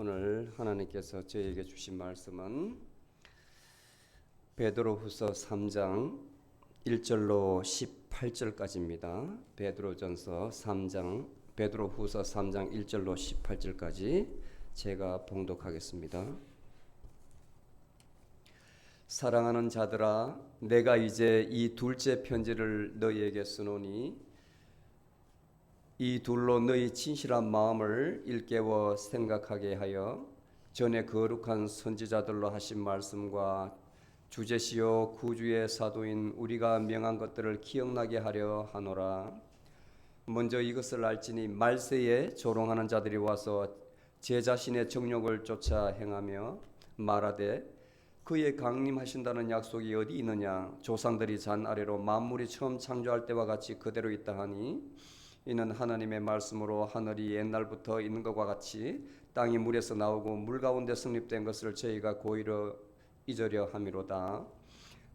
오늘 하나님께서 저에게 주신 말씀은 베드로후서 3장 1절로 18절까지입니다. 베드로후서 3장 1절로 18절까지 제가 봉독하겠습니다. 사랑하는 자들아, 내가 이제 이 둘째 편지를 너희에게 쓰노니 이 둘로 너희 진실한 마음을 일깨워 생각하게 하여 전에 거룩한 선지자들로 하신 말씀과 주제시요 구주의 사도인 우리가 명한 것들을 기억나게 하려 하노라. 먼저 이것을 알지니 말세에 조롱하는 자들이 와서 제 자신의 정욕을 쫓아 행하며 말하되 그의 강림하신다는 약속이 어디 있느냐. 조상들이 잔 아래로 만물이 처음 창조할 때와 같이 그대로 있다 하니 이는 하나님의 말씀으로 하늘이 옛날부터 있는 것과 같이 땅이 물에서 나오고 물 가운데 성립된 것을 저희가 고의로 잊으려 함이로다.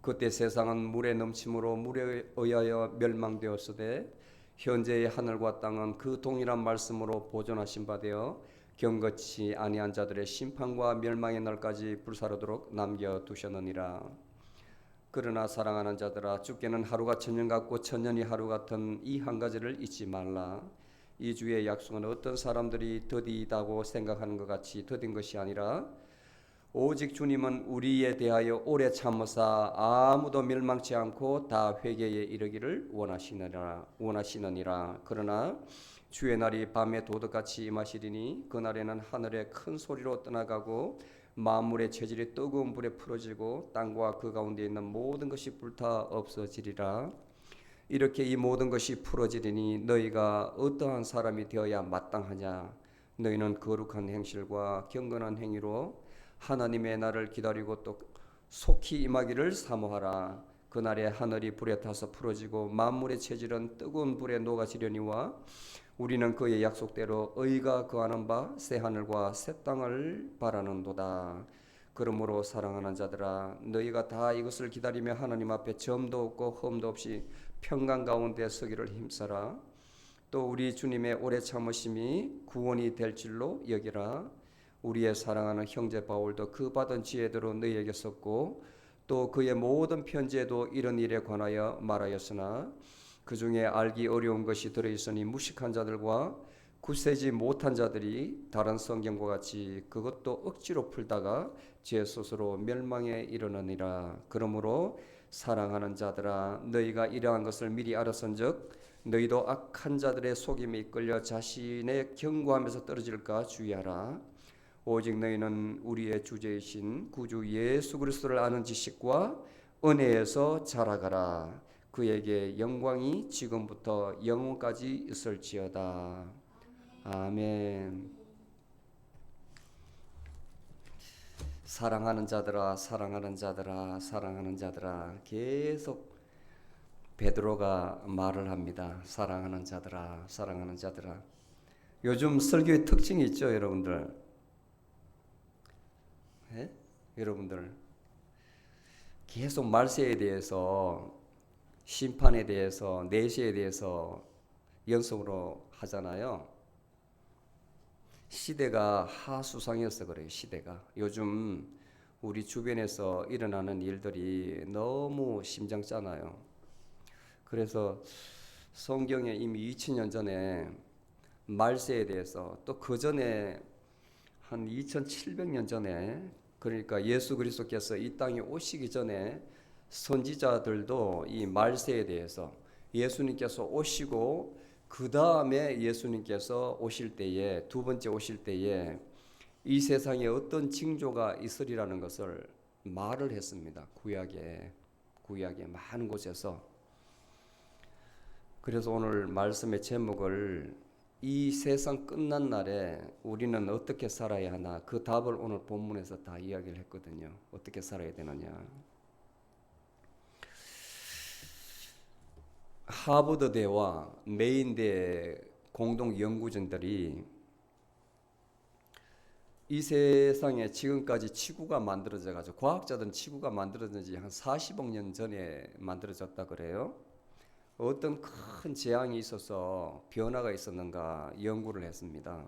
그때 세상은 물의 넘침으로 물에 의하여 멸망되었으되 현재의 하늘과 땅은 그 동일한 말씀으로 보존하신 바 되어 경건치 아니한 자들의 심판과 멸망의 날까지 불사르도록 남겨두셨느니라. 그러나 사랑하는 자들아, 주께는 하루가 천년 같고 천년이 하루 같은 이 한 가지를 잊지 말라. 이 주의 약속은 어떤 사람들이 더디다고 생각하는 것 같이 더딘 것이 아니라 오직 주님은 우리에 대하여 오래 참으사 아무도 멸망치 않고 다 회개에 이르기를 원하시느니라. 그러나 주의 날이 밤에 도둑같이 임하시리니 그날에는 하늘에 큰 소리로 떠나가고 만물의 체질이 뜨거운 불에 풀어지고 땅과 그 가운데 있는 모든 것이 불타 없어지리라. 이렇게 이 모든 것이 풀어지리니 너희가 어떠한 사람이 되어야 마땅하냐. 너희는 거룩한 행실과 경건한 행위로 하나님의 날을 기다리고 또 속히 임하기를 사모하라. 그날에 하늘이 불에 타서 풀어지고 만물의 체질은 뜨거운 불에 녹아지려니와 우리는 그의 약속대로 의가 거하는 바 새 하늘과 새 땅을 바라는도다. 그러므로 사랑하는 자들아, 너희가 다 이것을 기다리며 하나님 앞에 점도 없고 흠도 없이 평강 가운데 서기를 힘써라. 또 우리 주님의 오래 참으심이 구원이 될 줄로 여기라. 우리의 사랑하는 형제 바울도 그 받은 지혜대로 너희에게 썼고 또 그의 모든 편지에도 이런 일에 관하여 말하였으나 그 중에 알기 어려운 것이 들어있으니 무식한 자들과 굳세지 못한 자들이 다른 성경과 같이 그것도 억지로 풀다가 제 스스로 멸망에 이르느니라. 그러므로 사랑하는 자들아, 너희가 이러한 것을 미리 알았은즉 너희도 악한 자들의 속임에 이끌려 자신의 경고함에서 떨어질까 주의하라. 오직 너희는 우리의 주제이신 구주 예수 그리스도를 아는 지식과 은혜에서 자라가라. 그에게 영광이 지금부터 영원까지 있을지어다. 아멘. 사랑하는 자들아, 사랑하는 자들아, 사랑하는 자들아. 계속 베드로가 말을 합니다. 사랑하는 자들아, 사랑하는 자들아. 요즘 설교의 특징이 있죠, 여러분들. 네? 여러분들 계속 말세에 대해서, 심판에 대해서, 내시에 대해서 연속으로 하잖아요. 시대가 하수상이어서 그래요. 시대가 요즘 우리 주변에서 일어나는 일들이 너무 심장짜나요. 그래서 성경에 이미 2000년 전에 말세에 대해서, 또 그 전에 한 2700년 전에, 그러니까 예수 그리스도께서 이 땅에 오시기 전에 선지자들도 이 말세에 대해서, 예수님께서 오시고 그 다음에 예수님께서 오실 때에, 두 번째 오실 때에 이 세상에 어떤 징조가 있으리라는 것을 말을 했습니다. 구약에 많은 곳에서. 그래서 오늘 말씀의 제목을 이 세상 끝난 날에 우리는 어떻게 살아야 하나, 그 답을 오늘 본문에서 다 이야기를 했거든요. 어떻게 살아야 되느냐. 하버드대와 메인대 공동 연구진들이 이 세상에 지금까지 지구가 만들어져 가지고, 과학자들은 지구가 만들어진 지 한 40억 년 전에 만들어졌다 그래요. 어떤 큰 재앙이 있어서 변화가 있었는가 연구를 했습니다.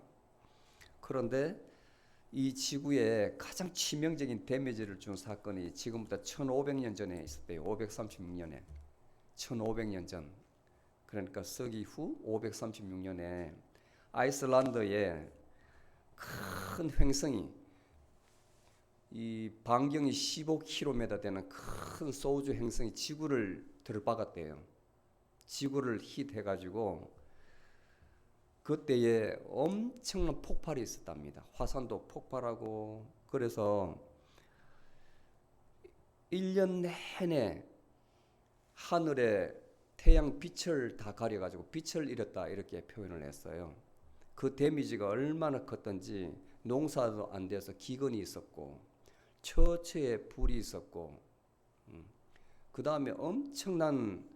그런데 이 지구에 가장 치명적인 데미지를 준 사건이 지금부터 1500년 전에 있었대요. 536년에. 1500년 전. 그러니까 서기 후 536년에 아이슬란드에 큰 횡성이, 이 반경이 15km 되는 큰 소주 행성이 지구를 들박았대요. 지구를 히트해가지고 그때에 엄청난 폭발이 있었답니다. 화산도 폭발하고, 그래서 1년 내내 하늘에 태양 빛을 다 가려가지고 빛을 잃었다 이렇게 표현을 했어요. 그 데미지가 얼마나 컸던지 농사도 안 돼서 기근이 있었고 처처에 불이 있었고, 그 다음에 엄청난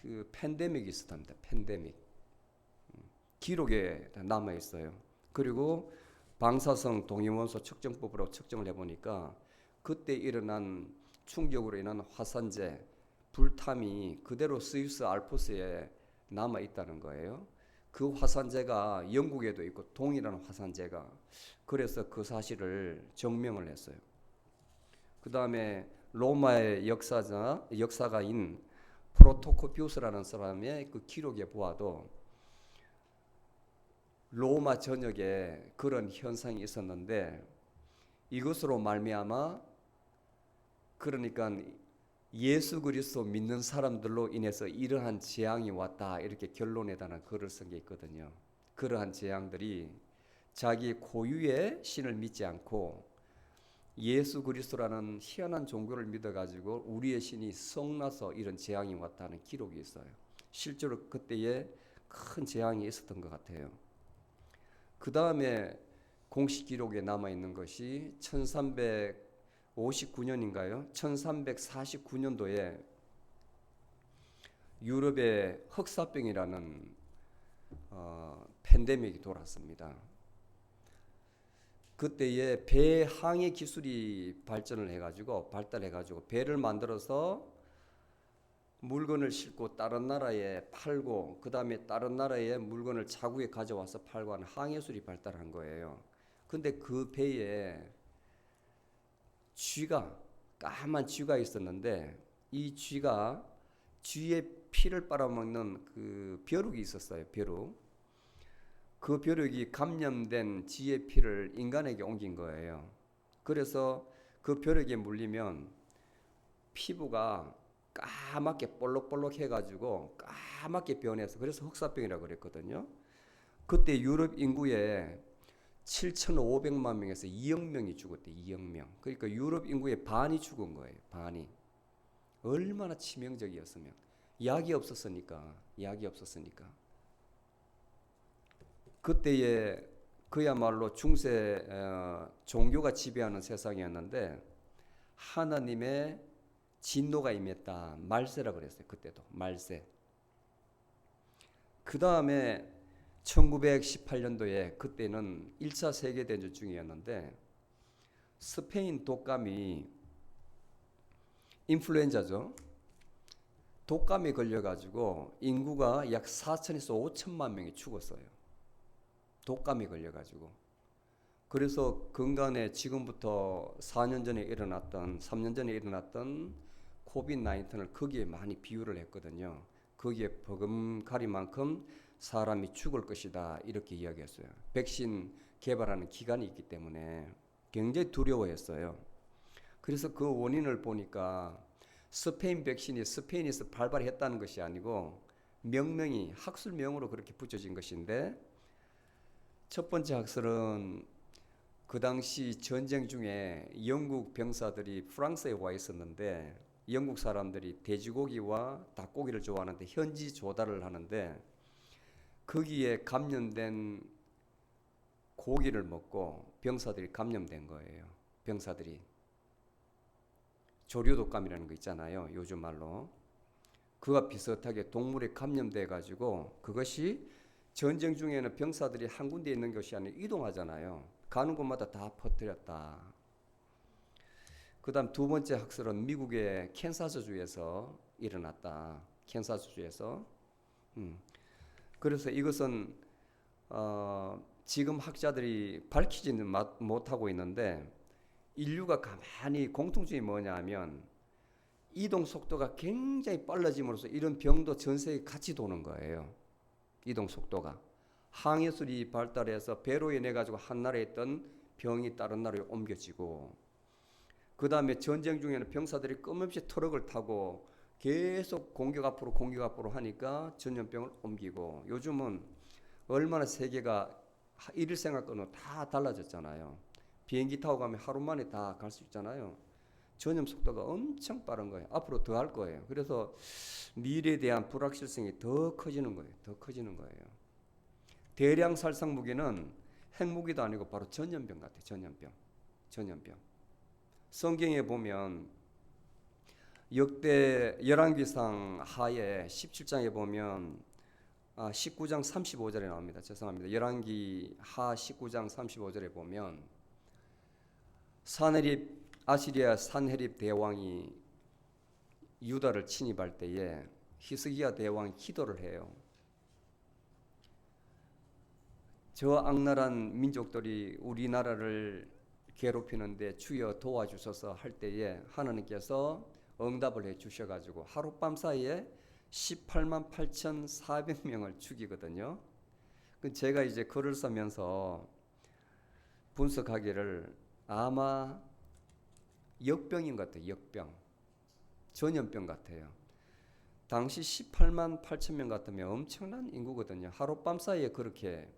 그 팬데믹이 있었답니다. 팬데믹. 기록에 남아 있어요. 그리고 방사성 동위원소 측정법으로 측정을 해보니까 그때 일어난 충격으로 인한 화산재, 불탐이 그대로 스위스 알프스에 남아 있다는 거예요. 그 화산재가 영국에도 있고 동일한 화산재가, 그래서 그 사실을 증명을 했어요. 그 다음에 로마의 역사가인 프로토코피우스라는 사람의 그 기록에 보아도 로마 전역에 그런 현상이 있었는데, 이것으로 말미암아, 그러니까 예수 그리스도 믿는 사람들로 인해서 이러한 재앙이 왔다 이렇게 결론에다는 글을 쓴 게 있거든요. 그러한 재앙들이 자기 고유의 신을 믿지 않고 예수 그리스도라는 희한한 종교를 믿어가지고 우리의 신이 성나서 이런 재앙이 왔다는 기록이 있어요. 실제로 그때에 큰 재앙이 있었던 것 같아요. 그 다음에 공식 기록에 남아있는 것이 1359년인가요? 1349년도에 유럽에 흑사병이라는 팬데믹이 돌았습니다. 그때에 배 항해 기술이 발달해가지고 배를 만들어서 물건을 싣고 다른 나라에 팔고, 그 다음에 다른 나라에 물건을 자국에 가져와서 팔고 하는 항해술이 발달한 거예요. 근데 그 배에 까만 쥐가 있었는데, 이 쥐가 쥐의 피를 빨아먹는 그 벼룩이 있었어요. 그 벼룩이 감염된 쥐의 피를 인간에게 옮긴 거예요. 그래서 그 벼룩에 물리면 피부가 까맣게 볼록볼록 해가지고 까맣게 변해서, 그래서 흑사병이라고 그랬거든요. 그때 유럽 인구의 7,500만 명에서 2억 명이 죽었대. 2억 명. 그러니까 유럽 인구의 반이 죽은 거예요. 반이. 얼마나 치명적이었으면. 약이 없었으니까. 그때에 그야말로 중세 종교가 지배하는 세상이었는데 하나님의 진노가 임했다. 말세라고 그랬어요. 그때도 말세. 그 다음에 1918년도에, 그때는 1차 세계대전 중이었는데 스페인 독감이, 인플루엔자죠. 독감이 걸려가지고 인구가 약 4천에서 5천만 명이 죽었어요. 독감이 걸려가지고. 그래서 근간에 지금부터 3년 전에 일어났던 코비드-19을 거기에 많이 비유를 했거든요. 거기에 버금가리만큼 사람이 죽을 것이다 이렇게 이야기했어요. 백신 개발하는 기간이 있기 때문에 굉장히 두려워했어요. 그래서 그 원인을 보니까 스페인 백신이 스페인에서 발발했다는 것이 아니고 명명이 학술명으로 그렇게 붙여진 것인데, 첫 번째 학설은 그 당시 전쟁 중에 영국 병사들이 프랑스에 와 있었는데, 영국 사람들이 돼지고기와 닭고기를 좋아하는데 현지 조달을 하는데 거기에 감염된 고기를 먹고 병사들이 감염된 거예요. 병사들이. 조류독감이라는 거 있잖아요. 요즘 말로. 그와 비슷하게 동물에 감염돼 가지고, 그것이 전쟁 중에는 병사들이 한 군데 있는 것이 아니라 이동하잖아요. 가는 곳마다 다 퍼뜨렸다. 그 다음 두 번째 학설은 미국의 캔사스주에서 일어났다. 캔사스주에서. 그래서 이것은 지금 학자들이 밝히지는 못하고 있는데 인류가 가만히 공통점이 뭐냐 하면 이동 속도가 굉장히 빨라짐으로써 이런 병도 전 세계에 같이 도는 거예요. 이동 속도가. 항해술이 발달해서 배로 인해 가지고 한 나라에 있던 병이 다른 나라에 옮겨지고, 그 다음에 전쟁 중에는 병사들이 끊임없이 트럭을 타고 계속 공격 앞으로 하니까 전염병을 옮기고, 요즘은 얼마나 세계가 일일생활권으로 다 달라졌잖아요. 비행기 타고 가면 하루 만에 다 갈 수 있잖아요. 전염 속도가 엄청 빠른 거예요. 앞으로 더 할 거예요. 그래서 미래에 대한 불확실성이 더 커지는 거예요. 더 커지는 거예요. 대량 살상 무기는 핵무기도 아니고 바로 전염병 같아요. 전염병. 성경에 보면 역대 열왕기상 하에 17장에 보면 19장 35절에 나옵니다. 죄송합니다. 열왕기 하 19장 35절에 보면 아시리아 산헤립 대왕이 유다를 침입할 때에 히스기야 대왕이 기도를 해요. 저 악랄한 민족들이 우리나라를 괴롭히는데 주여 도와주셔서 할 때에 하나님께서 응답을 해 주셔가지고 하룻밤 사이에 18만 8,400명을 죽이거든요. 제가 이제 글을 쓰면서 분석하기를 아마 역병인 것 같아요. 역병. 전염병 같아요. 당시 18만 8천 명 같으면 엄청난 인구거든요. 하룻밤 사이에 그렇게.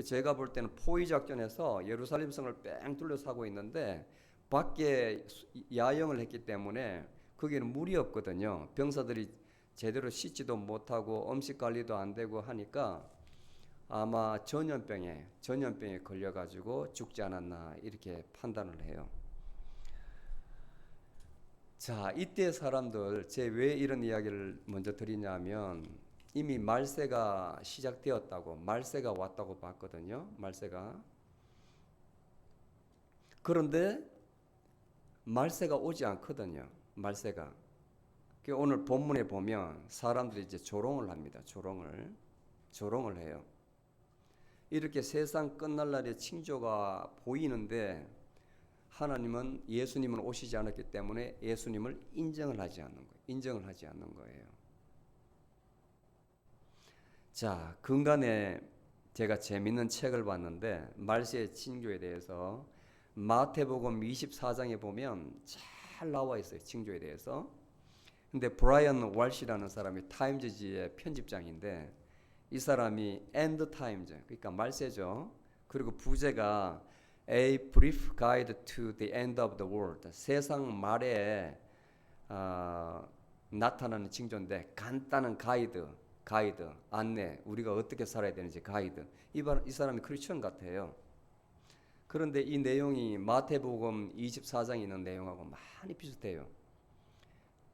제가 볼 때는 포위 작전에서 예루살렘 성을 뺑 둘러싸고 있는데 밖에 야영을 했기 때문에 거기는 물이 없거든요. 병사들이 제대로 씻지도 못하고 음식 관리도 안 되고 하니까 아마 전염병에 걸려가지고 죽지 않았나 이렇게 판단을 해요. 자, 이때 사람들, 제 왜 이런 이야기를 먼저 드리냐면 이미 말세가 시작되었다고, 말세가 왔다고 봤거든요. 말세가. 그런데 말세가 오지 않거든요. 말세가. 오늘 본문에 보면 사람들이 이제 조롱을 합니다. 조롱을 해요. 이렇게 세상 끝날 날의 징조가 보이는데 하나님은 예수님은 오시지 않았기 때문에 예수님을 인정을 하지 않는 거예요. 자, 근간에 제가 재밌는 책을 봤는데 말세의 징조에 대해서 마태복음 24장에 보면 잘 나와 있어요. 징조에 대해서. 근데 브라이언 월시라는 사람이 타임즈지의 편집장인데 이 사람이 End Times, 그러니까 말세죠. 그리고 부제가 A Brief Guide to the End of the World, 세상 말에 나타나는 징조인데 간단한 가이드, 안내, 우리가 어떻게 살아야 되는지 가이드. 이 사람이 크리스천 같아요. 그런데 이 내용이 마태복음 24장에 있는 내용하고 많이 비슷해요.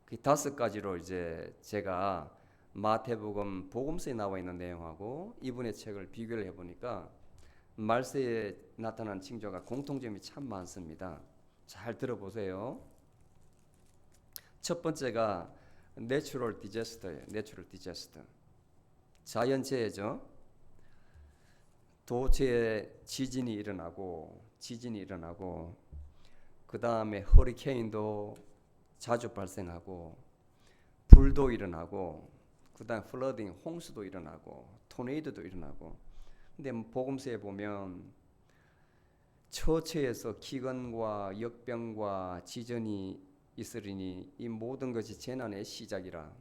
그 5가지로 이제 제가 마태복음 복음서에 나와 있는 내용하고 이분의 책을 비교를 해보니까 말세에 나타난 징조가 공통점이 참 많습니다. 잘 들어보세요. 첫 번째가 Natural Disaster예요. Natural Disaster. 자연재해죠. 도처에 지진이 일어나고 그 다음에 허리케인도 자주 발생하고 불도 일어나고 그 다음 플러딩, 홍수도 일어나고 토네이도도 일어나고. 근데 복음서에 보면 처처에서 기근과 역병과 지전이 있으리니 이 모든 것이 재난의 시작이라.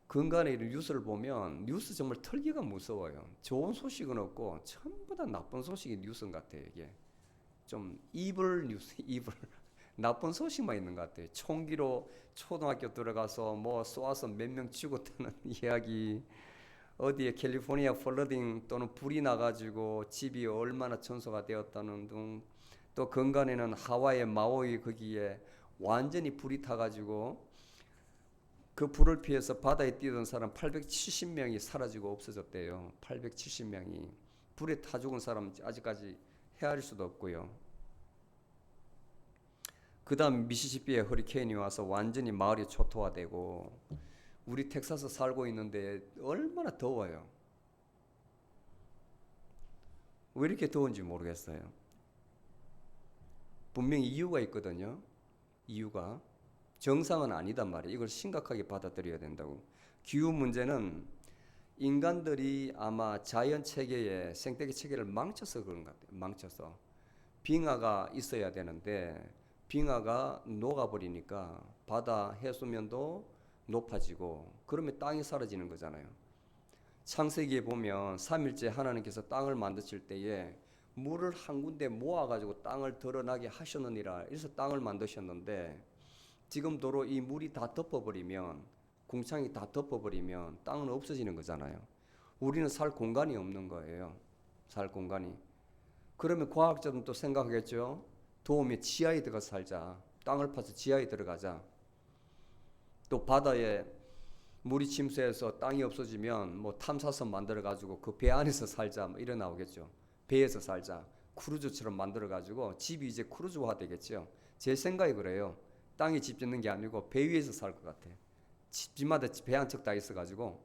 근간에 이런 뉴스를 보면 뉴스 정말 털기가 무서워요. 좋은 소식은 없고 전부 다 나쁜 소식이 뉴스 같아요. 이게 좀 이블 뉴스, 이블 나쁜 소식만 있는 것 같아요. 총기로 초등학교 들어가서 뭐 쏘아서 몇 명 죽었다는 이야기, 어디에 캘리포니아 플러딩 또는 불이 나가지고 집이 얼마나 전소가 되었다는 등, 또 근간에는 하와이의 마우이 거기에 완전히 불이 타가지고 그 불을 피해서 바다에 뛰던 사람 870명이 사라지고 없어졌대요. 870명이. 불에 타 죽은 사람 아직까지 헤아릴 수도 없고요. 그 다음 미시시피에 허리케인이 와서 완전히 마을이 초토화되고, 우리 텍사스 살고 있는데 얼마나 더워요. 왜 이렇게 더운지 모르겠어요. 분명히 이유가 있거든요. 이유가 정상은 아니단 말이에요. 이걸 심각하게 받아들여야 된다고. 기후 문제는 인간들이 아마 자연 체계의 생태계 체계를 망쳐서 그런 것 같아요. 망쳐서 빙하가 있어야 되는데 빙하가 녹아버리니까 바다 해수면도 높아지고 그러면 땅이 사라지는 거잖아요. 창세기에 보면 삼일째 하나님께서 땅을 만드실 때에 물을 한 군데 모아가지고 땅을 드러나게 하셨느니라. 이래서 땅을 만드셨는데 지금 도로 이 물이 다 덮어버리면 궁창이 다 덮어버리면 땅은 없어지는 거잖아요. 우리는 살 공간이 없는 거예요. 살 공간이. 그러면 과학자들은 또 생각하겠죠. 도움이 지하에 들어가 살자. 땅을 파서 지하에 들어가자. 또 바다에 물이 침수해서 땅이 없어지면 뭐 탐사선 만들어 가지고 그 배 안에서 살자 뭐 이래 나오겠죠. 배에서 살자. 크루즈처럼 만들어 가지고 집이 이제 크루즈화 되겠죠. 제 생각이 그래요. 땅에 집 짓는 게 아니고 배 위에서 살 것 같아. 집마다 배 한 척 다 있어 가지고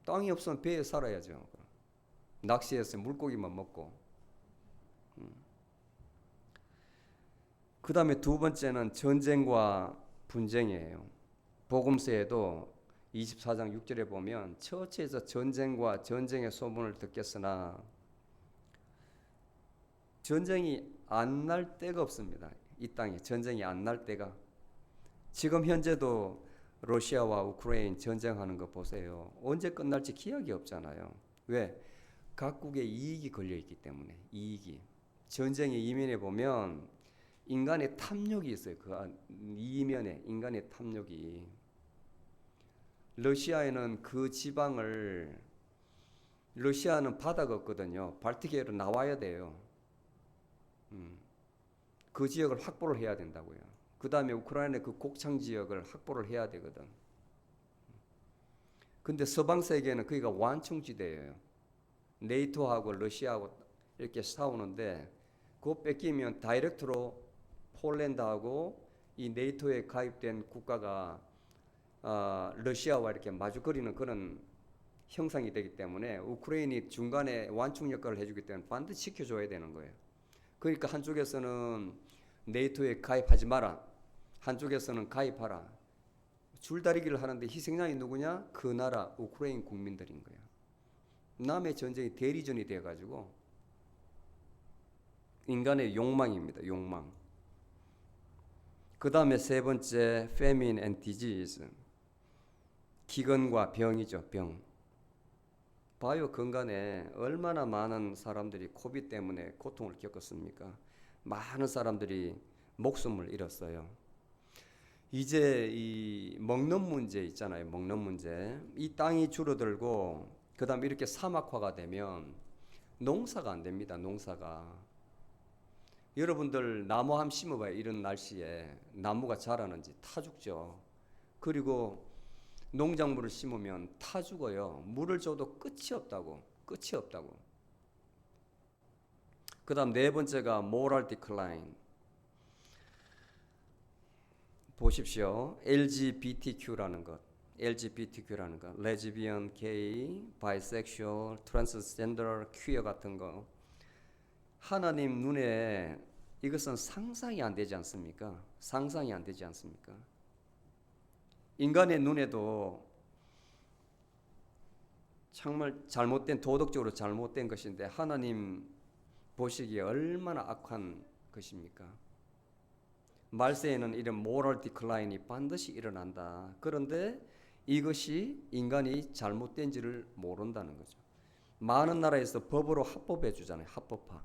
땅이 없으면 배에 살아야죠. 낚시해서 물고기만 먹고. 그 다음에 두 번째는 전쟁과 분쟁이에요. 복음서에도 24장 6절에 보면 처치에서 전쟁과 전쟁의 소문을 듣겠으나 전쟁이 안 날 때가 없습니다. 이 땅에 전쟁이 안 날 때가. 지금 현재도 러시아와 우크라이나 전쟁하는 거 보세요. 언제 끝날지 기약이 없잖아요. 왜? 각국의 이익이 걸려있기 때문에. 이익이. 전쟁의 이면에 보면 인간의 탐욕이 있어요. 그 이면에 인간의 탐욕이. 러시아에는 그 지방을 러시아는 바다가 없거든요. 발트해로 나와야 돼요. 그 지역을 확보를 해야 된다고요. 그 다음에 우크라이나의 그 곡창 지역을 확보를 해야 되거든. 근데 서방 세계는 거기가 완충지대예요. 네이토하고 러시아하고 이렇게 싸우는데 그거 뺏기면 다이렉트로 폴란드하고 이 네이토에 가입된 국가가 러시아와 이렇게 마주거리는 그런 형상이 되기 때문에 우크라이나이 중간에 완충 역할을 해주기 때문에 반드시 지켜줘야 되는 거예요. 그러니까 한쪽에서는 네이토에 가입하지 마라. 한쪽에서는 가입하라. 줄다리기를 하는데 희생양이 누구냐? 그 나라 우크라이나 국민들인 거야. 남의 전쟁이 대리전이 돼가지고 인간의 욕망입니다. 욕망. 그 다음에 세 번째 famine and disease. 기근과 병이죠. 병. 바이오 건강에 얼마나 많은 사람들이 코비드 때문에 고통을 겪었습니까? 많은 사람들이 목숨을 잃었어요. 이제 이 먹는 문제 있잖아요. 먹는 문제. 이 땅이 줄어들고 그 다음에 이렇게 사막화가 되면 농사가 안 됩니다. 농사가. 여러분들 나무 한 심어봐요. 이런 날씨에 나무가 자라는지 타 죽죠. 그리고 농작물을 심으면 타 죽어요. 물을 줘도 끝이 없다고. 끝이 없다고. 그 다음 네 번째가 moral decline. 보십시오. LGBTQ라는 것. LGBTQ라는 것. 레즈비언, 게이, 바이섹슈얼, 트랜스젠더, 퀴어 같은 거. 하나님 눈에 이것은 상상이 안 되지 않습니까? 상상이 안 되지 않습니까? 인간의 눈에도 정말 잘못된, 도덕적으로 잘못된 것인데 하나님 보시기에 얼마나 악한 것입니까? 말세에는 이런 모럴 디클라인이 반드시 일어난다. 그런데 이것이 인간이 잘못된지를 모른다는 거죠. 많은 나라에서 법으로 합법해 주잖아요. 합법화.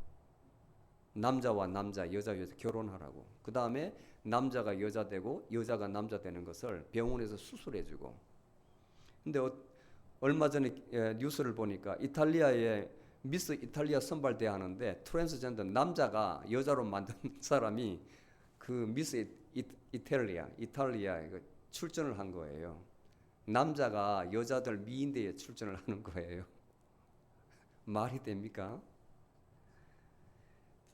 남자와 남자, 여자 결혼하라고. 그 다음에 남자가 여자 되고 여자가 남자 되는 것을 병원에서 수술해 주고. 근데 얼마 전에 뉴스를 보니까 이탈리아에 미스 이탈리아 선발대 하는데 트랜스젠더 남자가 여자로 만든 사람이 그 미스 이탈리아에 출전을 한 거예요. 남자가 여자들 미인대에 출전을 하는 거예요. 말이 됩니까?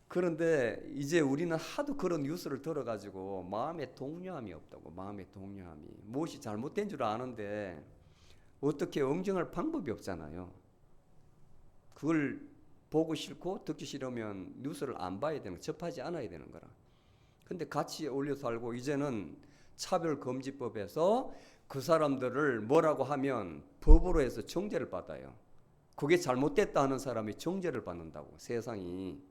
그런데 이제 우리는 하도 그런 뉴스를 들어가지고 마음에 동요함이 없다고. 마음에 동요함이. 무엇이 잘못된 줄 아는데 어떻게 응징할 방법이 없잖아요. 그걸 보고 싫고 듣기 싫으면 뉴스를 안 봐야 되는, 접하지 않아야 되는 거라. 근데 같이 어울려 살고 이제는 차별금지법에서 그 사람들을 뭐라고 하면 법으로 해서 정죄를 받아요. 그게 잘못됐다 하는 사람이 정죄를 받는다고. 세상이.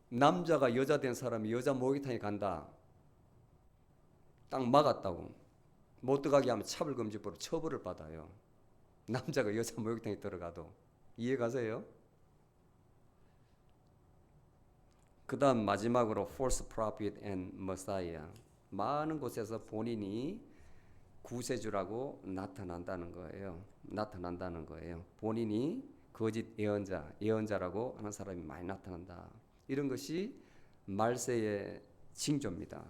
남자가 여자 된 사람이 여자 목욕탕에 간다, 딱 막았다고. 못 들어가게 하면 차별금지법으로 처벌을 받아요. 남자가 여자 목욕탕에 들어가도. 이해 가세요? 그 다음 마지막으로 false prophet and messiah. 많은 곳에서 본인이 구세주라고 나타난다는 거예요. 나타난다는 거예요. 본인이 거짓 예언자라고 하는 사람이 많이 나타난다. 이런 것이 말세의 징조입니다.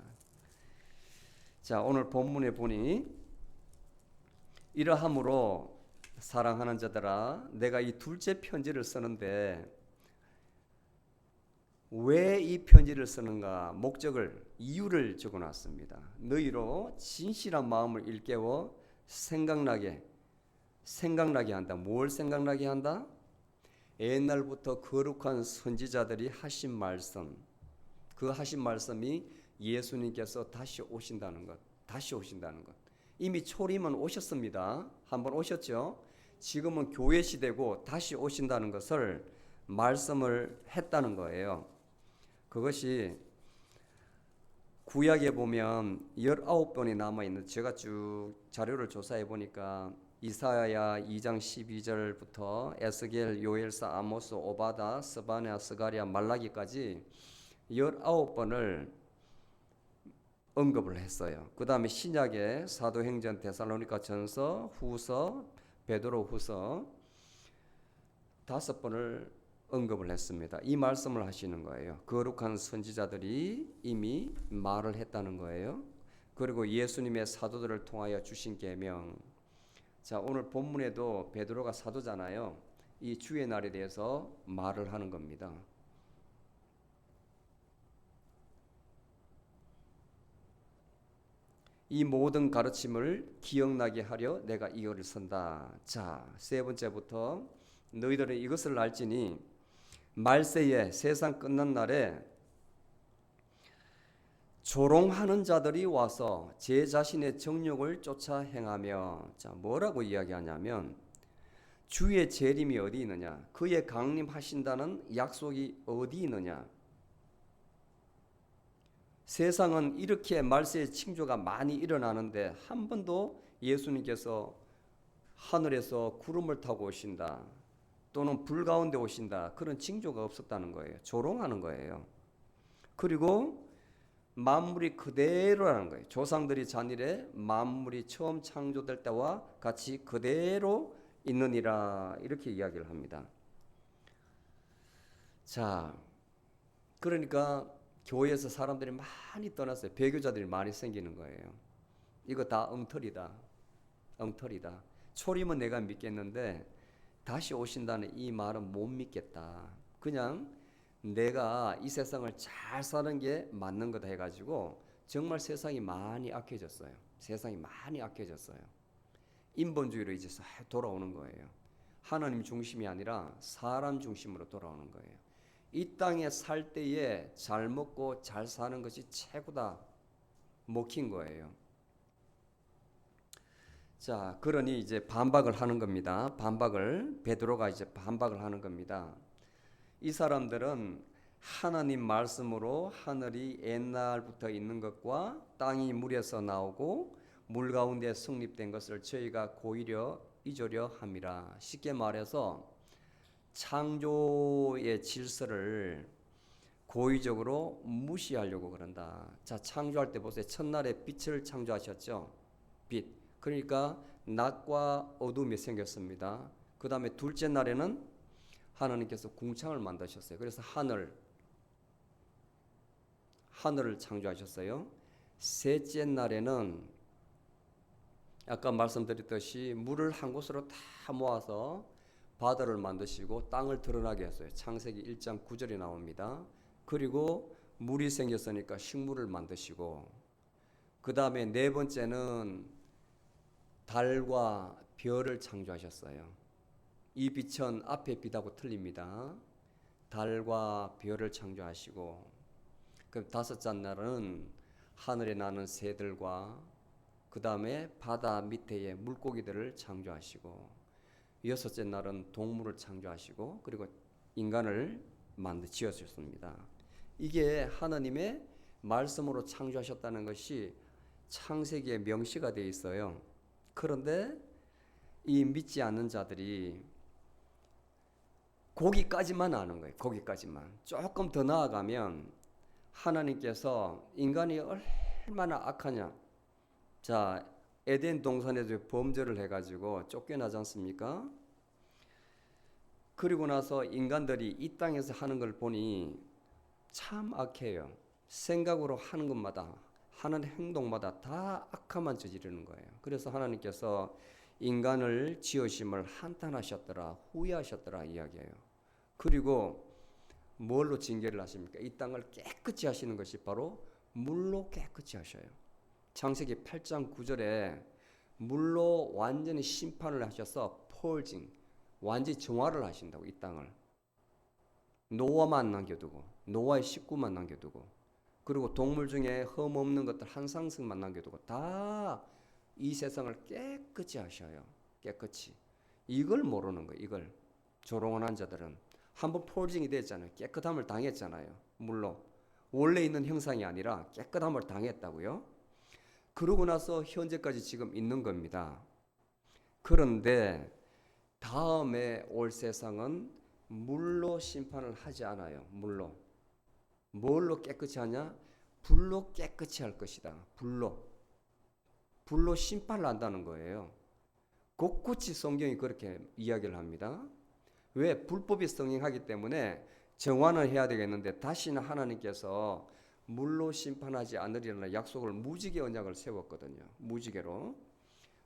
자, 오늘 본문에 보니 이러함으로 사랑하는 자들아, 내가 이 둘째 편지를 쓰는데 왜 이 편지를 쓰는가? 목적을, 이유를 적어놨습니다. 너희로 진실한 마음을 일깨워 생각나게 한다. 뭘 생각나게 한다? 옛날부터 거룩한 선지자들이 하신 말씀, 그 하신 말씀이 예수님께서 다시 오신다는 것. 이미 초림은 오셨습니다. 한번 오셨죠? 지금은 교회 시대고 다시 오신다는 것을 말씀을 했다는 거예요. 그것이 구약에 보면 19번이 남아있는, 제가 쭉 자료를 조사해 보니까 이사야 2장 12절부터 에스겔, 요엘서, 아모스, 오바다, 스바냐, 스가랴, 말라기까지 19번을 언급을 했어요. 그 다음에 신약에 사도행전, 데살로니가 전서, 후서, 베드로 후서 5번을 언급을 했습니다. 이 말씀을 하시는 거예요. 거룩한 선지자들이 이미 말을 했다는 거예요. 그리고 예수님의 사도들을 통하여 주신 계명. 자, 오늘 본문에도 베드로가 사도잖아요. 이 주의 날에 대해서 말을 하는 겁니다. 이 모든 가르침을 기억나게 하려 내가 이 글을 쓴다. 자, 세 번째부터 너희들은 이것을 알지니 말세에, 세상 끝난 날에 조롱하는 자들이 와서 제 자신의 정욕을 쫓아 행하며, 자, 뭐라고 이야기하냐면 주의 재림이 어디 있느냐, 그의 강림하신다는 약속이 어디 있느냐. 세상은 이렇게 말세의 징조가 많이 일어나는데 한 번도 예수님께서 하늘에서 구름을 타고 오신다, 또는 불 가운데 오신다, 그런 징조가 없었다는 거예요. 조롱하는 거예요. 그리고 만물이 그대로라는 거예요. 조상들이 잔일에 만물이 처음 창조될 때와 같이 그대로 있느니라, 이렇게 이야기를 합니다. 자, 그러니까 교회에서 사람들이 많이 떠났어요. 배교자들이 많이 생기는 거예요. 이거 다 엉터리다. 초림은 내가 믿겠는데 다시 오신다는 이 말은 못 믿겠다. 그냥 내가 이 세상을 잘 사는 게 맞는 거다 해가지고 정말 세상이 많이 악해졌어요. 인본주의로 이제 돌아오는 거예요. 하나님 중심이 아니라 사람 중심으로 돌아오는 거예요. 이 땅에 살 때에 잘 먹고 잘 사는 것이 최고다, 먹힌 거예요. 자, 그러니 이제 반박을 하는 겁니다. 베드로가 이제 반박을 하는 겁니다. 이 사람들은 하나님 말씀으로 하늘이 옛날부터 있는 것과 땅이 물에서 나오고 물 가운데 성립된 것을 저희가 고의려 잊으려 함이라. 쉽게 말해서 창조의 질서를 고의적으로 무시하려고 그런다. 자, 창조할 때 보세요. 첫날에 빛을 창조하셨죠. 빛. 그러니까 낮과 어둠이 생겼습니다. 그 다음에 둘째 날에는 하나님께서 궁창을 만드셨어요. 그래서 하늘을 창조하셨어요. 셋째 날에는 아까 말씀드렸듯이 물을 한 곳으로 다 모아서 바다를 만드시고 땅을 드러나게 했어요. 창세기 1장 9절에 나옵니다. 그리고 물이 생겼으니까 식물을 만드시고, 그 다음에 네 번째는 달과 별을 창조하셨어요. 이 빛은 앞에 빛하고 틀립니다. 달과 별을 창조하시고, 그 다섯째 날은 하늘에 나는 새들과 그 다음에 바다 밑에의 물고기들을 창조하시고, 여섯째 날은 동물을 창조하시고, 그리고 인간을 지으셨습니다. 이게 하나님의 말씀으로 창조하셨다는 것이 창세기에 명시가 되어 있어요. 그런데 이 믿지 않는 자들이 거기까지만 아는 거예요. 거기까지만. 조금 더 나아가면 하나님께서 인간이 얼마나 악하냐. 자, 에덴 동산에서 범죄를 해가지고 쫓겨나지 않습니까? 그리고 나서 인간들이 이 땅에서 하는 걸 보니 참 악해요. 생각으로 하는 것마다, 하는 행동마다 다 악함만 저지르는 거예요. 그래서 하나님께서 인간을 지으심을 한탄하셨더라, 후회하셨더라 이야기해요. 그리고 뭘로 징계를 하십니까? 이 땅을 깨끗이 하시는 것이 바로 물로 깨끗이 하셔요. 창세기 8장 9절에 물로 완전히 심판을 하셔서 펄징, 완전히 정화를 하신다고. 이 땅을 노아만 남겨두고, 노아의 식구만 남겨두고, 그리고 동물 중에 흠 없는 것들 한 상승만 남겨두고 다 이 세상을 깨끗이 하셔요. 깨끗이. 이걸 모르는 거예요. 이걸 조롱한 자들은 한번 폴징이 됐잖아요. 깨끗함을 당했잖아요. 물로 원래 있는 형상이 아니라 깨끗함을 당했다고요. 그러고 나서 현재까지 지금 있는 겁니다. 그런데 다음에 올 세상은 물로 심판을 하지 않아요. 물로. 뭘로 깨끗이 하냐? 불로 깨끗이 할 것이다. 불로 심판을 한다는 거예요. 곳곳이 성경이 그렇게 이야기를 합니다. 왜? 불법이 성행하기 때문에 정화는 해야 되겠는데 다시는 하나님께서 물로 심판하지 않으리라는 약속을 무지개 언약을 세웠거든요. 무지개로.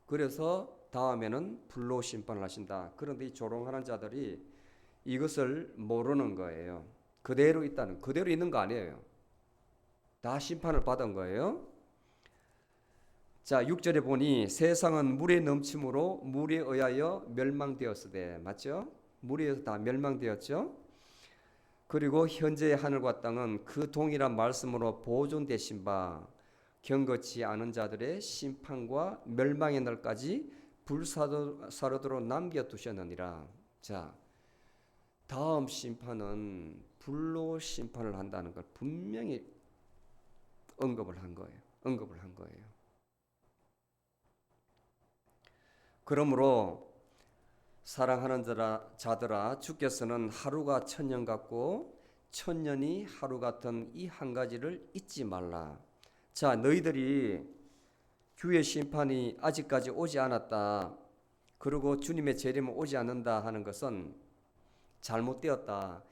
그래서 다음에는 불로 심판을 하신다. 그런데 이 조롱하는 자들이 이것을 모르는 거예요. 그대로 있는 거 아니에요. 다 심판을 받은 거예요. 자, 6절에 보니 세상은 물에 넘침으로 물에 의하여 멸망되었으되, 맞죠? 물에 의해서 다 멸망되었죠. 그리고 현재의 하늘과 땅은 그 동일한 말씀으로 보존되신 바 경거치 않은 자들의 심판과 멸망의 날까지 불사르도록 남겨두셨느니라. 자, 다음 심판은 불로 심판을 한다는 걸 분명히 언급을 한 거예요. 그러므로 사랑하는 자들아, 주께서는 하루가 천년 같고 천년이 하루 같은 이 한 가지를 잊지 말라. 자, 너희들이 주의 심판이 아직까지 오지 않았다, 그리고 주님의 재림은 오지 않는다 하는 것은 잘못되었다.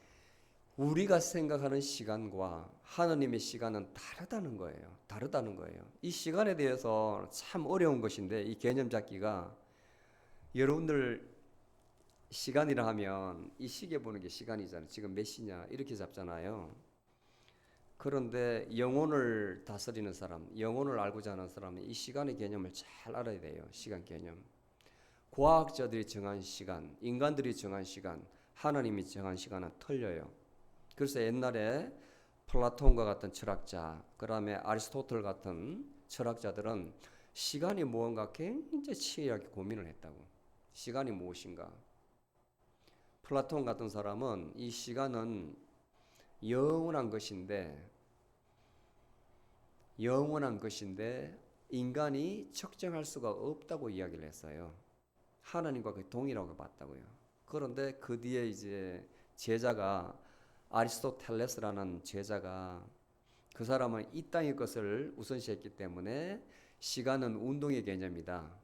우리가 생각하는 시간과 하나님의 시간은 다르다는 거예요. 이 시간에 대해서 참 어려운 것인데, 이 개념 잡기가, 여러분들 시간이라 하면 이 시계 보는 게 시간이잖아요. 지금 몇 시냐 이렇게 잡잖아요. 그런데 영혼을 다스리는 사람, 영혼을 알고자 하는 사람은 이 시간의 개념을 잘 알아야 돼요. 시간 개념. 과학자들이 정한 시간, 인간들이 정한 시간, 하나님이 정한 시간은 틀려요. 그래서 옛날에 플라톤과 같은 철학자, 그 다음에 아리스토텔 같은 철학자들은 시간이 무언가 굉장히 치열하게 고민을 했다고. 시간이 무엇인가? 플라톤 같은 사람은 이 시간은 영원한 것인데 인간이 측정할 수가 없다고 이야기를 했어요. 하나님과 그 동일하게 봤다고요. 그런데 그 뒤에 이제 제자가 아리스토텔레스라는 제자가, 그 사람은 이 땅의 것을 우선시했기 때문에 시간은 운동의 개념이다,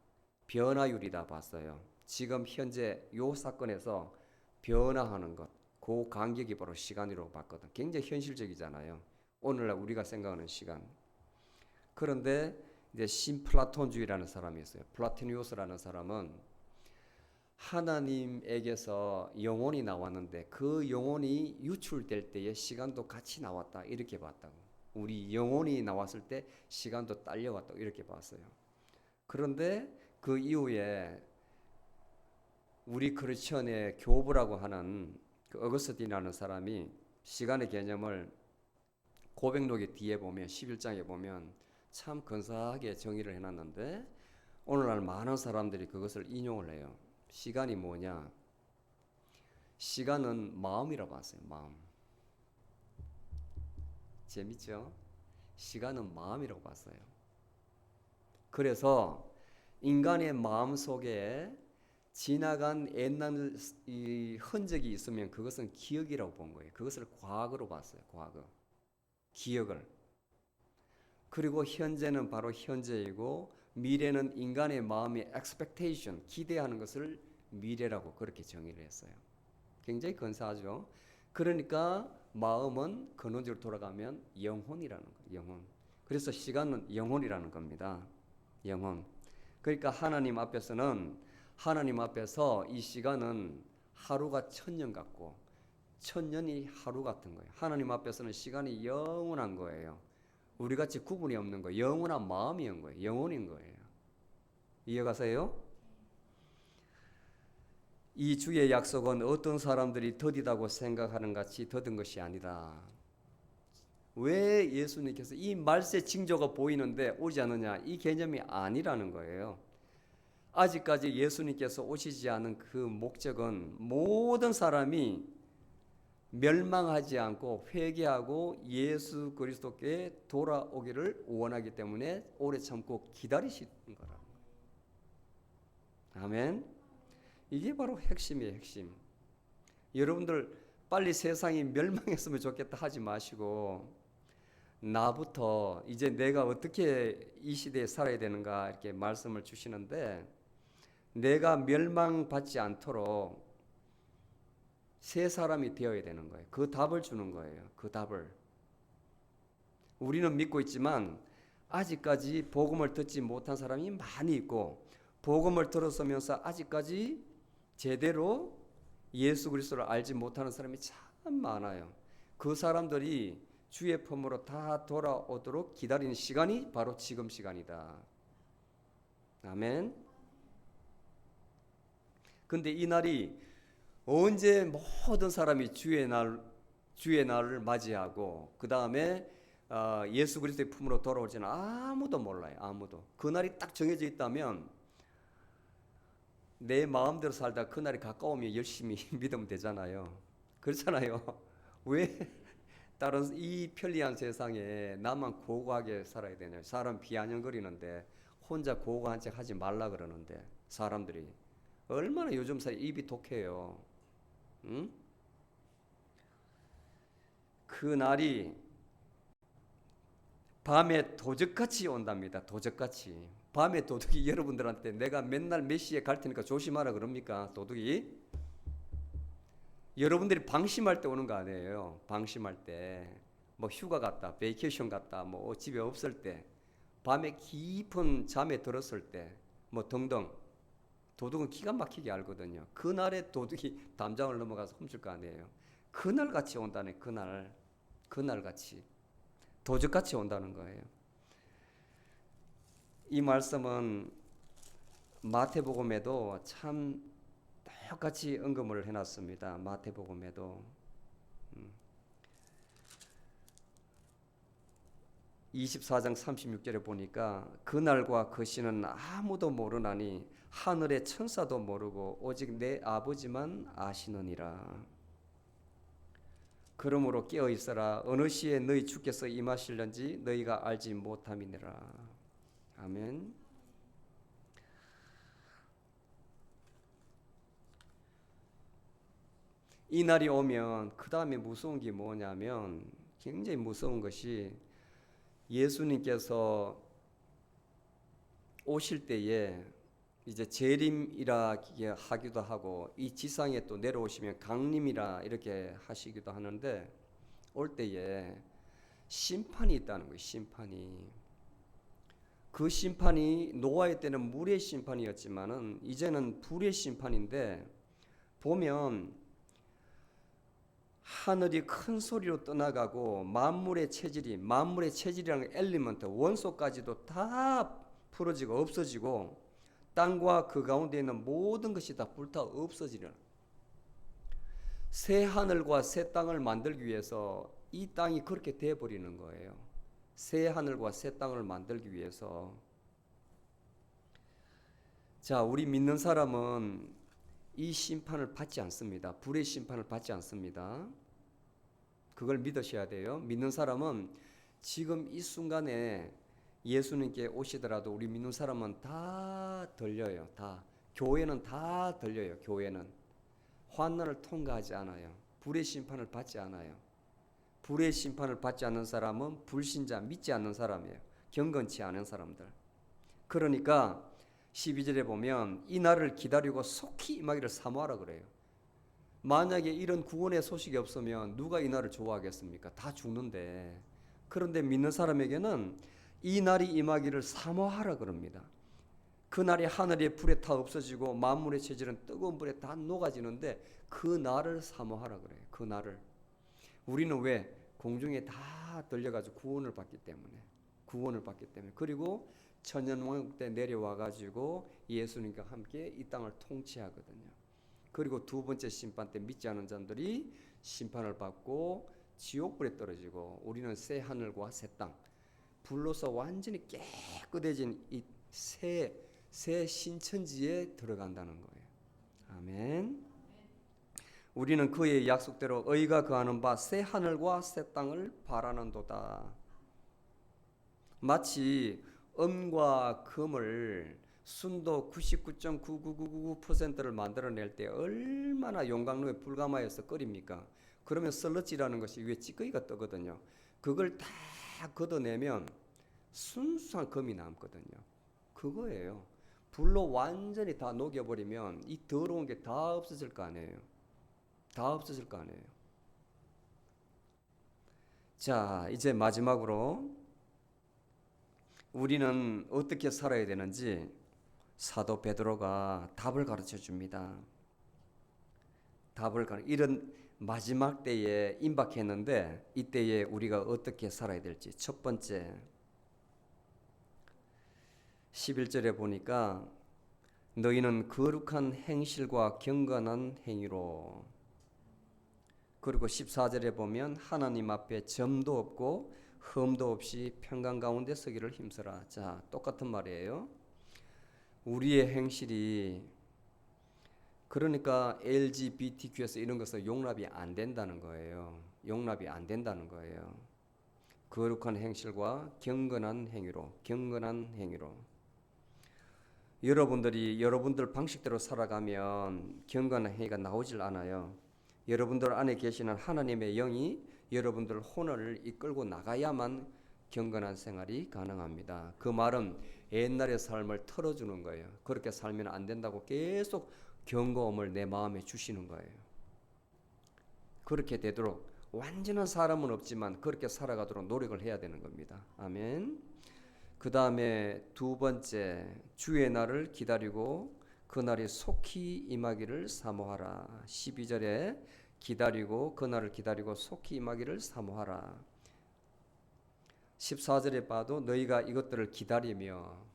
변화율이다 봤어요. 지금 현재 요 사건에서 변화하는 것, 그 간격이 바로 시간이라고 봤거든. 굉장히 현실적이잖아요. 오늘날 우리가 생각하는 시간. 그런데 이제 신플라톤주의라는 사람이 있어요. 플라토니우스라는 사람은 하나님에게서 영혼이 나왔는데 그 영혼이 유출될 때의 시간도 같이 나왔다, 이렇게 봤다고. 우리 영혼이 나왔을 때 시간도 딸려왔다, 이렇게 봤어요. 그런데 그 이후에 우리 크리스천의 교부라고 하는 그 어거스틴이라는 사람이 시간의 개념을 고백록의 뒤에 보면 11장에 보면 참 근사하게 정의를 해놨는데 오늘날 많은 사람들이 그것을 인용을 해요. 시간이 뭐냐? 시간은 마음이라고 봤어요. 마음. 재밌죠? 시간은 마음이라고 봤어요. 그래서 인간의 마음 속에 지나간 옛날 이 흔적이 있으면 그것은 기억이라고 본 거예요. 그것을 과거로 봤어요. 과거. 기억을. 그리고 현재는 바로 현재이고 미래는 인간의 마음의 expectation, 기대하는 것을 미래라고 그렇게 정의를 했어요. 굉장히 근사하죠. 그러니까 마음은 근원적으로 돌아가면 영혼이라는 거예요. 영혼. 그래서 시간은 영혼이라는 겁니다. 영혼. 그러니까 하나님 앞에서 이 시간은 하루가 1000년 같고 1000년이 하루 같은 거예요. 하나님 앞에서는 시간이 영원한 거예요. 우리같이 구분이 없는 거예요. 영원한 마음인 거예요. 영혼인 거예요. 이해가세요? 이 주의 약속은 어떤 사람들이 더디다고 생각하는 같이 더딘 것이 아니다. 왜 예수님께서 이 말세 징조가 보이는데 오지 않느냐? 이 개념이 아니라는 거예요. 아직까지 예수님께서 오시지 않은 그 목적은 모든 사람이 멸망하지 않고 회개하고 예수 그리스도께 돌아오기를 원하기 때문에 오래 참고 기다리시는 거라는 거예요. 아멘. 이게 바로 핵심이에요. 핵심. 여러분들 빨리 세상이 멸망했으면 좋겠다 하지 마시고 나부터 이제 내가 어떻게 이 시대에 살아야 되는가 이렇게 말씀을 주시는데 내가 멸망받지 않도록 새 사람이 되어야 되는 거예요. 그 답을 주는 거예요. 그 답을. 우리는 믿고 있지만 아직까지 복음을 듣지 못한 사람이 많이 있고 복음을 들었으면서 아직까지 제대로 예수 그리스도를 알지 못하는 사람이 참 많아요. 그 사람들이 주의 품으로 다 돌아오도록 기다리는 시간이 바로 지금 시간이다. 아멘. 근데 이 날이 언제 모든 사람이 주의 날을 맞이하고 그 다음에 예수 그리스도의 품으로 돌아올지는 아무도 몰라요. 아무도. 그 날이 딱 정해져 있다면 내 마음대로 살다 그 날이 가까우면 열심히 믿으면 되잖아요. 그렇잖아요. 왜 다른 이 편리한 세상에 나만 고고하게 살아야 되냐? 사람 비아냥거리는데 혼자 고고한 척 하지 말라 그러는데 사람들이 얼마나 요즘 사이 입이 독해요. 응? 그 날이 밤에 도적같이 온답니다. 도적같이. 밤에 도둑이 여러분들한테 내가 맨날 몇 시에 갈 테니까 조심하라 그럽니까? 도둑이? 여러분들이 방심할 때 오는 거 아니에요. 방심할 때. 뭐 휴가 갔다, 베이케이션 갔다, 뭐 집에 없을 때, 밤에 깊은 잠에 들었을 때, 뭐 등등. 도둑은 기가 막히게 알거든요. 그날에 도둑이 담장을 넘어가서 훔칠 거 아니에요. 그날 같이 온다네. 그날 같이. 도적같이 온다는 거예요. 이 말씀은 마태복음에도 참 똑같이 언급을 해놨습니다. 마태복음에도 24장 36절에 보니까 그날과 그 시는 아무도 모르나니 하늘의 천사도 모르고 오직 내 아버지만 아시느니라. 그러므로 깨어 있어라. 어느 시에 너희 주께서 임하실는지 너희가 알지 못함이니라. 아멘. 이 날이 오면 그 다음에 무서운 게 뭐냐면 굉장히 무서운 것이 예수님께서 오실 때에 이제 재림이라 하기도 하고 이 지상에 또 내려오시면 강림이라 이렇게 하시기도 하는데 올 때에 심판이 있다는 거예요. 심판이. 그 심판이 노아의 때는 물의 심판이었지만은 이제는 불의 심판인데 보면 하늘이 큰 소리로 떠나가고 만물의 체질이라는 엘리먼트 원소까지도 다 풀어지고 없어지고 땅과 그 가운데 있는 모든 것이 다 불타 없어지는, 새 하늘과 새 땅을 만들기 위해서 이 땅이 그렇게 되어버리는 거예요. 새 하늘과 새 땅을 만들기 위해서. 자, 우리 믿는 사람은 이 심판을 받지 않습니다. 불의 심판을 받지 않습니다. 그걸 믿으셔야 돼요. 믿는 사람은 지금 이 순간에 예수님께 오시더라도 우리 믿는 사람은 다 들려요. 다. 교회는 다 들려요. 교회는 환난을 통과하지 않아요. 불의 심판을 받지 않아요. 불의 심판을 받지 않는 사람은 불신자, 믿지 않는 사람이에요. 경건치 않은 사람들. 그러니까 12절에 보면 이 날을 기다리고 속히 임하기를 사모하라 그래요. 만약에 이런 구원의 소식이 없으면 누가 이 날을 좋아하겠습니까? 다 죽는데. 그런데 믿는 사람에게는 이 날이 임하기를 사모하라 그럽니다. 그 날이 하늘의 불에 다 없어지고 만물의 체질은 뜨거운 불에 다 녹아지는데 그 날을 사모하라 그래요. 그 날을. 우리는 왜? 공중에 다 들려가지고 구원을 받기 때문에. 그리고 천년왕국 때 내려와가지고 예수님과 함께 이 땅을 통치하거든요. 그리고 두 번째 심판 때 믿지 않은 자들이 심판을 받고 지옥불에 떨어지고 우리는 새 하늘과 새 땅, 불로서 완전히 깨끗해진 이 새 신천지에 들어간다는 거예요. 아멘. 우리는 그의 약속대로 의가 거하는 바 새 하늘과 새 땅을 바라는도다. 마치 은과 금을 순도 99.9999%를 만들어낼 때 얼마나 용광로에 불가마에서 끓입니까? 그러면 썰러지라는 것이 위에 찌꺼기가 뜨거든요. 그걸 다 걷어내면 순수한 금이 남거든요. 그거예요. 불로 완전히 다 녹여버리면 이 더러운 게 다 없어질 거 아니에요. 다 없어질 거 아니에요. 자, 이제 마지막으로 우리는 어떻게 살아야 되는지 사도 베드로가 답을 가르쳐 줍니다. 이런 마지막 때에 임박했는데 이때에 우리가 어떻게 살아야 될지. 첫 번째 11절에 보니까 너희는 거룩한 행실과 경건한 행위로, 그리고 14절에 보면 하나님 앞에 점도 없고 흠도 없이 평강 가운데 서기를 힘써라. 자, 똑같은 말이에요. 우리의 행실이, 그러니까 LGBTQ에서 이런 것을 용납이 안 된다는 거예요. 용납이 안 된다는 거예요. 거룩한 행실과 경건한 행위로. 여러분들이 여러분들 방식대로 살아가면 경건한 행위가 나오질 않아요. 여러분들 안에 계시는 하나님의 영이 여러분들 혼을 이끌고 나가야만 경건한 생활이 가능합니다. 그 말은 옛날의 삶을 털어주는 거예요. 그렇게 살면 안 된다고 계속 경고음을 내 마음에 주시는 거예요. 그렇게 되도록 완전한 사람은 없지만 그렇게 살아가도록 노력을 해야 되는 겁니다. 아멘. 그 다음에 두 번째, 주의 날을 기다리고 그 날이 속히 임하기를 사모하라. 12절에 기다리고 그 날을 기다리고 속히 임하기를 사모하라. 14절에 봐도 너희가 이것들을 기다리며,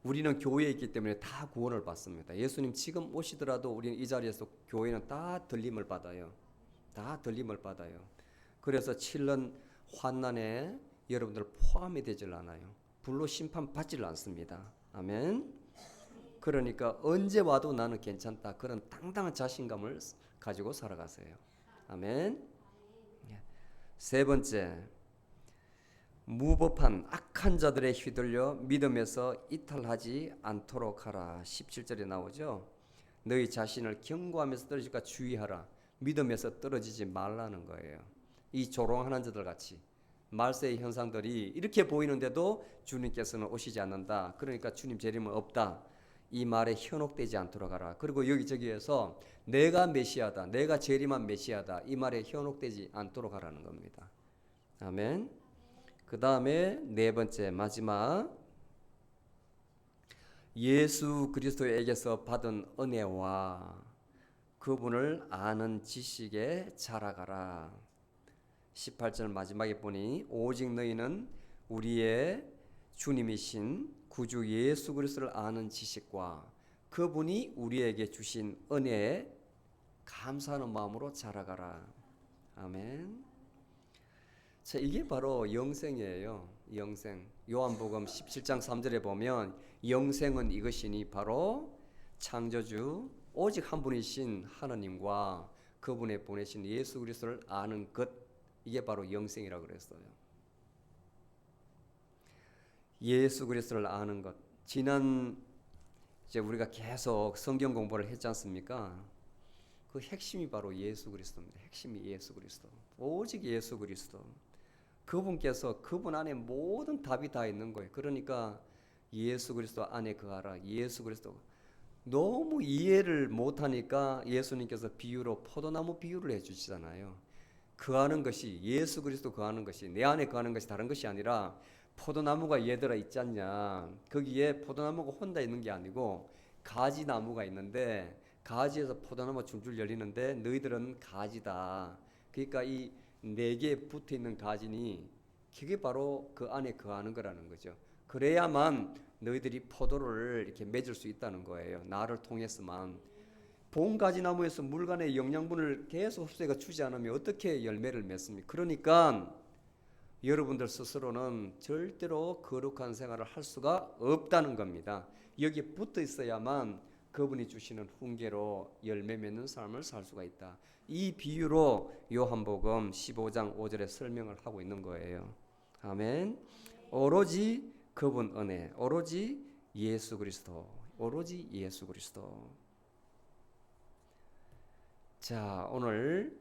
우리는 교회에 있기 때문에 다 구원을 받습니다. 예수님 지금 오시더라도 우리는 이 자리에서 교회는 다 들림을 받아요. 그래서 7년 환난에 여러분들 포함이 되질 않아요. 불로 심판받질 않습니다. 아멘. 그러니까 언제 와도 나는 괜찮다, 그런 당당한 자신감을 가지고 살아가세요. 아멘. 세 번째, 무법한 악한 자들에 휘둘려 믿음에서 이탈하지 않도록 하라. 17절에 나오죠. 너희 자신을 경고하면서 떨어질까 주의하라. 믿음에서 떨어지지 말라는 거예요. 이 조롱하는 자들 같이 말세의 현상들이 이렇게 보이는데도 주님께서는 오시지 않는다, 그러니까 주님 재림은 없다, 이 말에 현혹되지 않도록 하라. 그리고 여기저기에서 내가 메시아다, 내가 재림한 메시아다, 이 말에 현혹되지 않도록 하라는 겁니다. 아멘. 그 다음에 네 번째, 마지막, 예수 그리스도에게서 받은 은혜와 그분을 아는 지식에 자라가라. 18절 마지막에 보니 오직 너희는 우리의 주님이신 구주 예수 그리스도를 아는 지식과 그분이 우리에게 주신 은혜에 감사하는 마음으로 자라가라. 아멘. 자, 이게 바로 영생이에요. 영생. 요한복음 17장 3절에 보면 영생은 이것이니 바로 창조주 오직 한 분이신 하나님과 그분의 보내신 예수 그리스도를 아는 것, 이게 바로 영생이라고 그랬어요. 예수 그리스도를 아는 것. 지난 이제 우리가 계속 성경 공부를 했지 않습니까? 그 핵심이 바로 예수 그리스도입니다. 핵심이 예수 그리스도. 오직 예수 그리스도. 그분께서 그분 안에 모든 답이 다 있는 거예요. 그러니까 예수 그리스도 안에 거하라. 예수 그리스도. 너무 이해를 못하니까 예수님께서 비유로 포도나무 비유를 해주시잖아요. 거하는 것이 예수 그리스도 거하는 것이 내 안에 거하는 것이 다른 것이 아니라 포도나무가 얘들아 있지 않냐. 거기에 포도나무가 혼자 있는 게 아니고 가지나무가 있는데 가지에서 포도나무가 줄줄 열리는데 너희들은 가지다. 그러니까 이 네 개에 붙어 있는 가지니 그게 바로 그 안에 거하는 거라는 거죠. 그래야만 너희들이 포도를 이렇게 맺을 수 있다는 거예요. 나를 통해서만. 본 가지나무에서 물간의 영양분을 계속 흡수해가 주지 않으면 어떻게 열매를 맺습니까? 그러니까 여러분들 스스로는 절대로 거룩한 생활을 할 수가 없다는 겁니다. 여기에 붙어 있어야만 그분이 주시는 훈계로 열매 맺는 삶을 살 수가 있다. 이 비유로 요한복음 15장 5절에 설명을 하고 있는 거예요. 아멘. 오로지 그분 은혜, 오로지 예수 그리스도, 오로지 예수 그리스도. 자, 오늘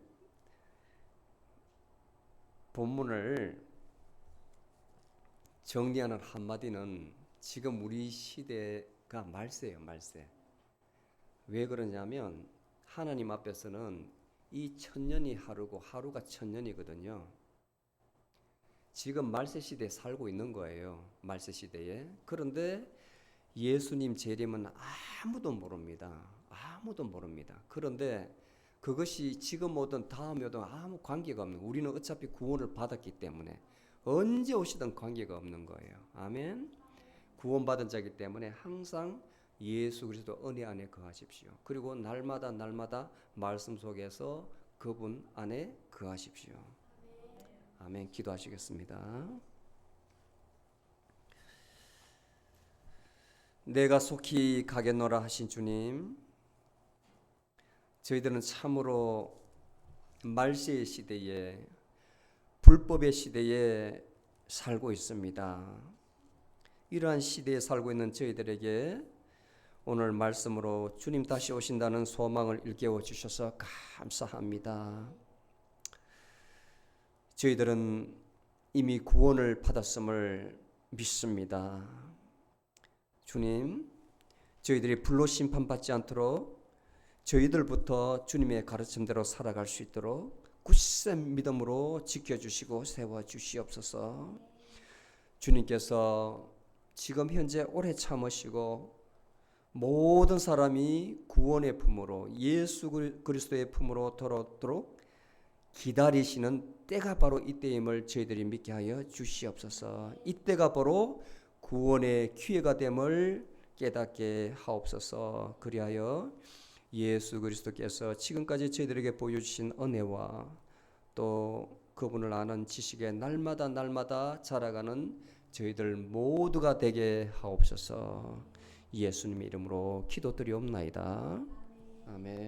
본문을 정리하는 한마디는 지금 우리 시대가 말세예요. 말세. 왜 그러냐면 하나님 앞에서는 이 천년이 하루고 하루가 천년이거든요. 지금 말세 시대에 살고 있는 거예요. 말세 시대에. 그런데 예수님 재림은 아무도 모릅니다. 아무도 모릅니다. 그런데 그것이 지금 오든 다음에 오든 아무 관계가 없는, 우리는 어차피 구원을 받았기 때문에 언제 오시든 관계가 없는 거예요. 아멘. 구원받은 자이기 때문에 항상 예수 그리스도 은혜 안에 거하십시오. 그리고 날마다 말씀 속에서 그분 안에 거하십시오. 아멘. 기도하시겠습니다. 내가 속히 가겠노라 하신 주님, 저희들은 참으로 말세의 시대에, 불법의 시대에 살고 있습니다. 이러한 시대에 살고 있는 저희들에게 오늘 말씀으로 주님 다시 오신다는 소망을 일깨워 주셔서 감사합니다. 저희들은 이미 구원을 받았음을 믿습니다. 주님, 저희들이 불로 심판받지 않도록 저희들부터 주님의 가르침대로 살아갈 수 있도록 굳센 믿음으로 지켜주시고 세워주시옵소서. 주님께서 지금 현재 오래 참으시고 모든 사람이 구원의 품으로 예수 그리스도의 품으로 돌아오도록 기다리시는 때가 바로 이때임을 저희들이 믿게 하여 주시옵소서. 이때가 바로 구원의 기회가 됨을 깨닫게 하옵소서. 그리하여 예수 그리스도께서 지금까지 저희들에게 보여주신 은혜와 또 그분을 아는 지식에 날마다 자라가는 저희들 모두가 되게 하옵소서. 예수님의 이름으로 기도드리옵나이다. 아멘.